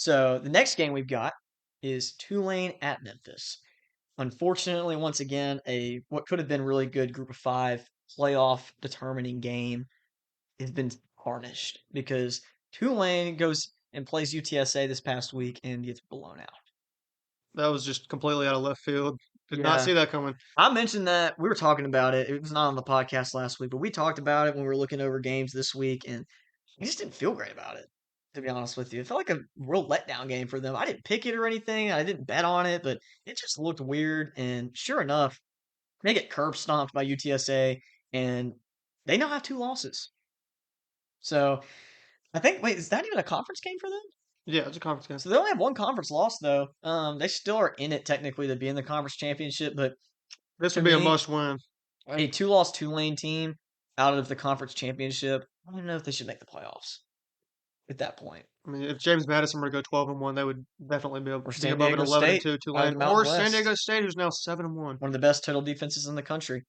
So the next game we've got is Tulane at Memphis. Unfortunately, once again, a what could have been really good Group of Five playoff determining game has been tarnished because Tulane goes and plays UTSA this past week and gets blown out. That was just completely out of left field. Did not Yeah, see that coming. I mentioned that we were talking about it. It was not on the podcast last week, but we talked about it when we were looking over games this week, and I just didn't feel great about it, to be honest with you. It felt like a real letdown game for them. I didn't pick it or anything. I didn't bet on it, but it just looked weird. And sure enough, they get curb stomped by UTSA, and they now have two losses. So I think, wait, is that even a conference game for them? Yeah, it's a conference game. So they only have one conference loss though. They still are in it technically to be in the conference championship, but This to would be a me, must win. a two-loss Tulane team out of the conference championship, I don't know if they should make the playoffs at that point. I mean, if James Madison were to go 12-1, they would definitely Or be San above an Diego 11 and State 2 out of Tulane the or Mountain San Diego West, State, who's now 7-1. one of the best total defenses in the country.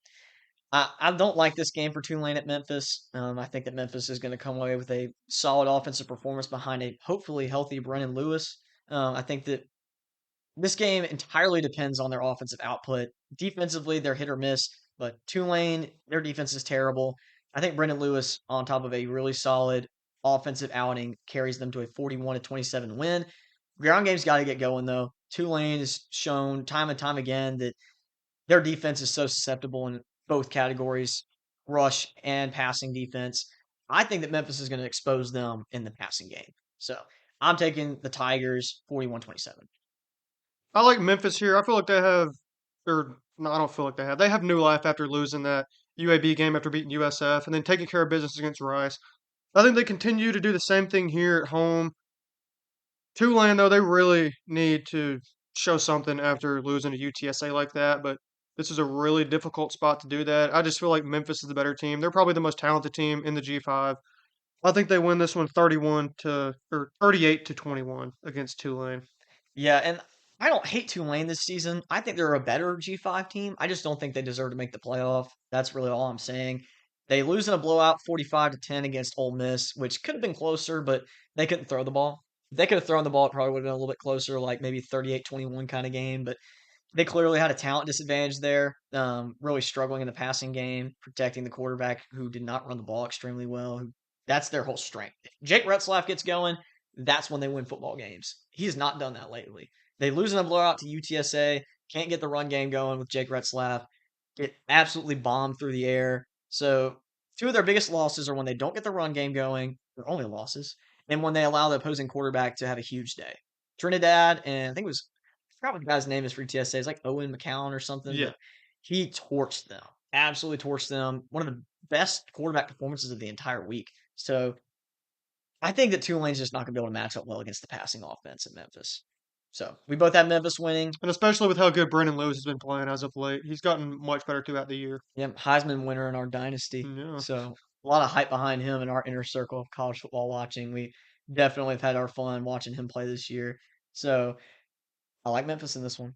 I don't like this game for Tulane at Memphis. I think that Memphis is going to come away with a solid offensive performance behind a hopefully healthy Brennan Lewis. I think that this game entirely depends on their offensive output. Defensively, they're hit or miss, but Tulane, their defense is terrible. I think Brendan Lewis, on top of a really solid offensive outing, carries them to a 41-27 win. Ground game's got to get going, though. Tulane has shown time and time again that their defense is so susceptible in both categories, rush and passing defense. I think that Memphis is going to expose them in the passing game. So I'm taking the Tigers 41-27. I like Memphis here. I feel like they have, or no, I don't feel like they have. They have new life after losing that UAB game after beating USF and then taking care of business against Rice. I think they continue to do the same thing here at home. Tulane, though, they really need to show something after losing to UTSA like that, but this is a really difficult spot to do that. I just feel like Memphis is the better team. They're probably the most talented team in the G5. I think they win this one 31 to or 38 to 21 against Tulane. Yeah, and I don't hate Tulane this season. I think they're a better G5 team. I just don't think they deserve to make the playoff. That's really all I'm saying. They lose in a blowout 45-10 against Ole Miss, which could have been closer, but they couldn't throw the ball. If they could have thrown the ball, it probably would have been a little bit closer, like maybe 38-21 kind of game, but they clearly had a talent disadvantage there, really struggling in the passing game, protecting the quarterback who did not run the ball extremely well. That's their whole strength. If Jake Retzlaff gets going, that's when they win football games. He has not done that lately. They lose in a blowout to UTSA, can't get the run game going with Jake Retzlaff, get absolutely bombed through the air. So, two of their biggest losses are when they don't get the run game going, their only losses, and when they allow the opposing quarterback to have a huge day. Trinidad, and I think it was, I forgot what the guy's name is for TSA. It's like Owen McCown or something, Yeah. but he torched them, absolutely torched them. One of the best quarterback performances of the entire week. So I think that Tulane's just not going to be able to match up well against the passing offense at Memphis. So we both have Memphis winning. And especially with how good Brennan Lewis has been playing as of late. He's gotten much better throughout the year. Yep, Heisman winner in our dynasty. Yeah. So a lot of hype behind him in our inner circle of college football watching. We definitely have had our fun watching him play this year. So I like Memphis in this one.